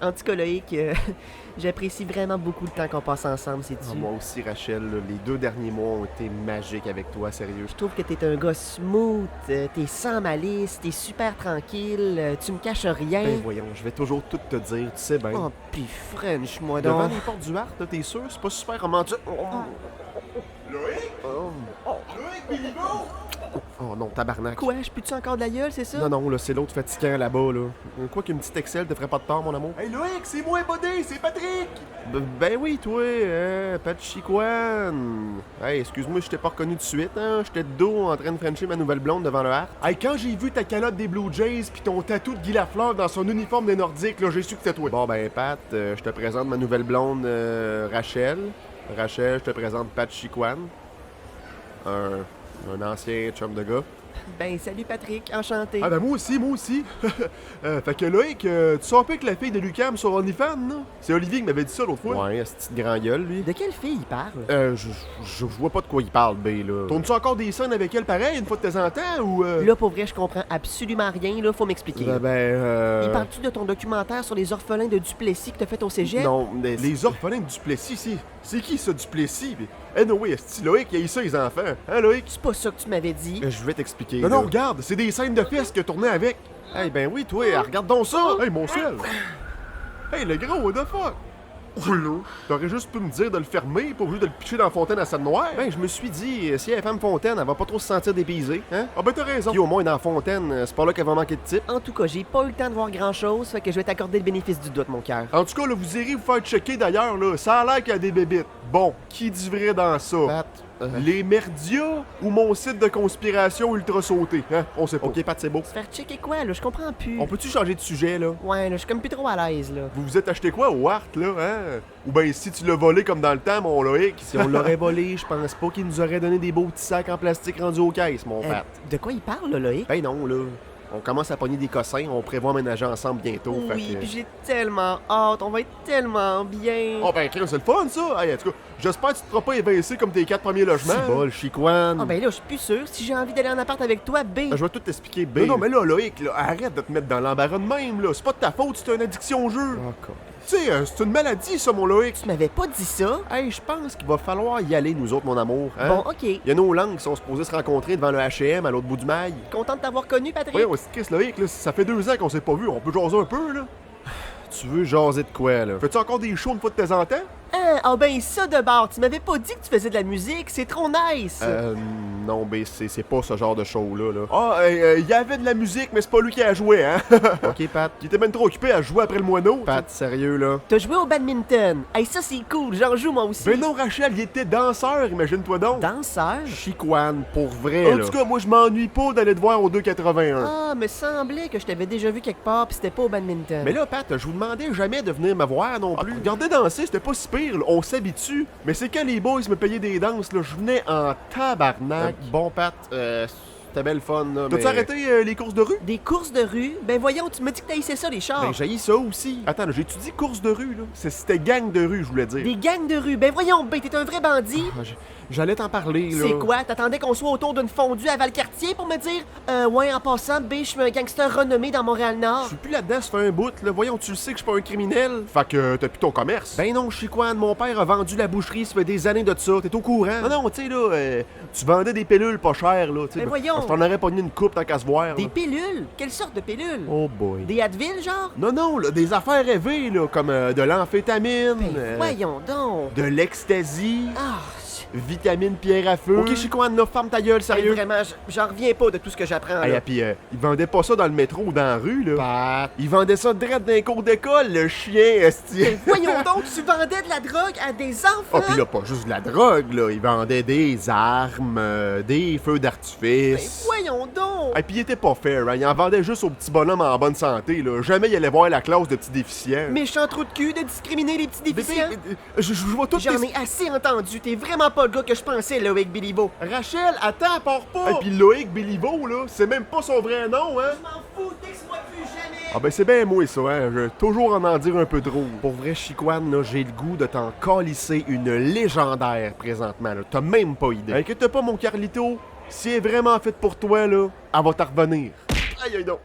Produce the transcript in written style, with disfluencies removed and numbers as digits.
En tout cas, Loïc, j'apprécie vraiment beaucoup le temps qu'on passe ensemble, sais-tu? Ah, moi aussi, Rachel, là, les 2 derniers mois ont été magiques avec toi, sérieux. Je trouve que t'es un gars smooth, t'es sans malice, t'es super tranquille, tu me caches rien. Ben voyons, je vais toujours tout te dire, tu sais ben. Oh, pis French, moi Devant donc. les portes du Hart, là, t'es sûr? C'est pas super romantique? Loïc? Oh. Loïc, Bilibo? Oh non, tabarnak. Quoi, je pue-tu encore de la gueule, c'est ça? Non, non, là, c'est l'autre fatigant là-bas, là. Quoi qu'une petite Excel te ferait pas de tort, mon amour? Hey Loïc, c'est moi, Bodé, c'est Patrick! Ben oui, toi, Pachiquan. Hey, excuse-moi, je t'ai pas reconnu tout de suite, hein. J'étais de dos en train de frencher ma nouvelle blonde devant le Hart. Hey, quand j'ai vu ta calotte des Blue Jays pis ton tatou de Guy Lafleur dans son uniforme des Nordiques, là, j'ai su que c'était toi. Bon, ben, Pat, je te présente ma nouvelle blonde, Rachel. Rachel, je te présente Pachiquan. Un ancien chum de gars. Ben, salut Patrick, enchanté. Ah ben moi aussi. Fait que Loïc, tu sors pas avec la fille de Lucam sur OnlyFans, non? C'est Olivier qui m'avait dit ça l'autre fois. Ouais, ce petit grand gueule, lui. De quelle fille il parle? Je vois pas de quoi il parle, B, là. Tournes-tu encore des scènes avec elle pareil, une fois de temps en temps, ou Là, pour vrai, je comprends absolument rien, là, faut m'expliquer. Il parle-tu de ton documentaire sur les orphelins de Duplessis que t'as fait au cégep? Non, mais Les orphelins de Duplessis, c'est qui ça, Duplessis? Eh non, oui, est-ce Loïc, il y a eu ça, les enfants? Hein, Loïc? C'est pas ça que tu m'avais dit. Je vais t'expliquer. Non, là. non, regarde, c'est des scènes de fesses que tourné avec. Hey, ben oui, toi, regarde donc ça! Hey, mon ciel! Hey, le gros, what the fuck? Oh là! T'aurais juste pu me dire de le fermer, pas obligé de le pitcher dans la fontaine à Seine Noire. Ben, je me suis dit, si elle est femme fontaine, elle va pas trop se sentir dépaysée, hein? Ah ben t'as raison. Puis au moins, dans la fontaine, c'est pas là qu'elle va manquer de type. En tout cas, j'ai pas eu le temps de voir grand-chose, fait que je vais t'accorder le bénéfice du doute, mon cœur. En tout cas, là, vous irez vous faire checker d'ailleurs, là. Ça a l'air qu'il y a des bébites. Bon, qui dit vrai dans ça? Pat, Les merdias ou mon site de conspiration ultra sauté? Hein? On sait pas. ok, Pat, c'est beau. Se faire checker quoi, là? Je comprends plus. On peut-tu changer de sujet, là? Ouais, là, je suis comme plus trop à l'aise, là. Vous vous êtes acheté quoi au Hart, là, hein? Ou ben si tu l'as volé comme dans le temps, mon Loïc. Si on l'aurait volé, je pense pas qu'il nous aurait donné des beaux petits sacs en plastique rendus aux caisses, mon Pat. De quoi il parle, là, Loïc? Ben non, là. On commence à pogner des cossins, on prévoit emménager ensemble bientôt. fait Oui, que- puis j'ai tellement hâte, on va être tellement bien. Oh ben, c'est le fun, ça! Hey, en tout cas, j'espère que tu te feras pas évincer comme tes 4 premiers logements. Si bol, Chiquan. Ah ben là, je suis plus sûr. Si j'ai envie d'aller en appart avec toi, B. Je vais tout t'expliquer, B. Non, mais là, Loïc, là, arrête de te mettre dans l'embarras de même, là. C'est pas de ta faute si t'as une addiction au jeu. Encore. Tu sais, c'est une maladie, ça, mon Loïc. Tu m'avais pas dit ça? Hey, je pense qu'il va falloir y aller, nous autres, mon amour. Hein? Bon, ok. Il y a nos langues qui sont supposées se rencontrer devant le H&M à l'autre bout du mail. Content de t'avoir connu, Patrick. Voyons, c'est Chris, Loïc, là, ça fait 2 ans qu'on s'est pas vu. On peut jaser un peu, là. Tu veux jaser de quoi, là? Fais-tu encore des shows une fois de temps en temps? Ah ben ça de bord, tu m'avais pas dit que tu faisais de la musique, c'est trop nice. Non, B, c'est pas ce genre de show-là, là. Ah, il y avait de la musique, mais c'est pas lui qui a joué, hein? Ok, Pat. Il était même trop occupé à jouer après le moineau. Pat, sérieux, là? T'as joué au badminton. Hey, ça c'est cool, j'en joue moi aussi. Ben non, Rachel, il était danseur, imagine-toi donc. Danseur? Chiquan, pour vrai, En là. tout cas, moi, je m'ennuie pas d'aller te voir au 281. Ah, me semblait que je t'avais déjà vu quelque part pis c'était pas au badminton. Mais là, Pat, je vous demandais jamais de venir me voir non plus. Regardez danser, c'était pas si pire, là. On s'habitue. Mais c'est quand les boys me payaient des danses, là, je venais en tabarnak. Bon, Pat, c'était belle fun, là, T'as-tu mais... arrêté les courses de rue? Des courses de rue? Ben voyons, tu me dis que t'haïssais ça, les chars. Ben, j'ai ça aussi. Attends, là, j'ai-tu dit courses de rue, là? C'était gang de rue, je voulais dire. Des gangs de rue. Ben voyons, ben t'es un vrai bandit. Ah, j'allais t'en parler, là. C'est quoi? T'attendais qu'on soit autour d'une fondue à Valcartier pour me dire ouais, en passant, B, je suis un gangster renommé dans Je Montréal-Nord. suis plus là-dedans, ça fait un bout, là. Voyons, tu le sais que je suis pas un criminel. Fait que t'as plus ton commerce. Ben non, Chiquan, mon père a vendu la boucherie, ça fait des années de ça, t'es au courant? Non, non, tu sais, là, tu vendais des pilules pas chères, là, tu sais. Ben voyons. Je t'en aurais pogné une coupe tant qu'à se voir, Des là. pilules? Quelle sorte de pilules? Oh boy. Des Advil, genre? Non, non, là, des affaires rêvées, là, comme de l'amphétamine, Ben voyons donc. de l'ecstasy, Ah, vitamine pierre à feu. Ok, Chiquan, là, ferme ta gueule, hey, sérieux. vraiment, j'en reviens pas de tout ce que j'apprends, Hey, là. puis ils vendaient pas ça dans le métro ou dans la rue, là. Pat. Ils vendaient ça direct dans les cours d'école, le chien, esti. Ben voyons donc, tu vendais de la drogue à des enfants? Ah, pis là, pas juste de la drogue, là. Ils vendaient des armes, des feux Ben d'artifice. voyons donc. Et puis il était pas fair, hein. Ils en vendaient juste aux petits bonhommes en bonne santé, là. Jamais ils allaient voir la classe de petits déficients. Méchant trou de cul de discriminer les petits Bébé, déficients. je vois tout J'en ai assez entendu, t'es vraiment pas le gars que je pensais, là, avec Billy Bo. Rachel, attends, pars pas! Et puis Loïc Béliveau, là, c'est même pas son vrai nom, hein? Je m'en fous, texte-moi plus jamais. Ah ben c'est bien moi ça, hein? Je vais toujours en dire un peu trop. Pour vrai, Chiquan, là, j'ai le goût de t'en calisser une légendaire présentement, là. T'as même pas idée. Inquiète pas, mon Carlito, si elle est vraiment faite pour toi, là, elle va t'en revenir. Aïe, aïe, donc.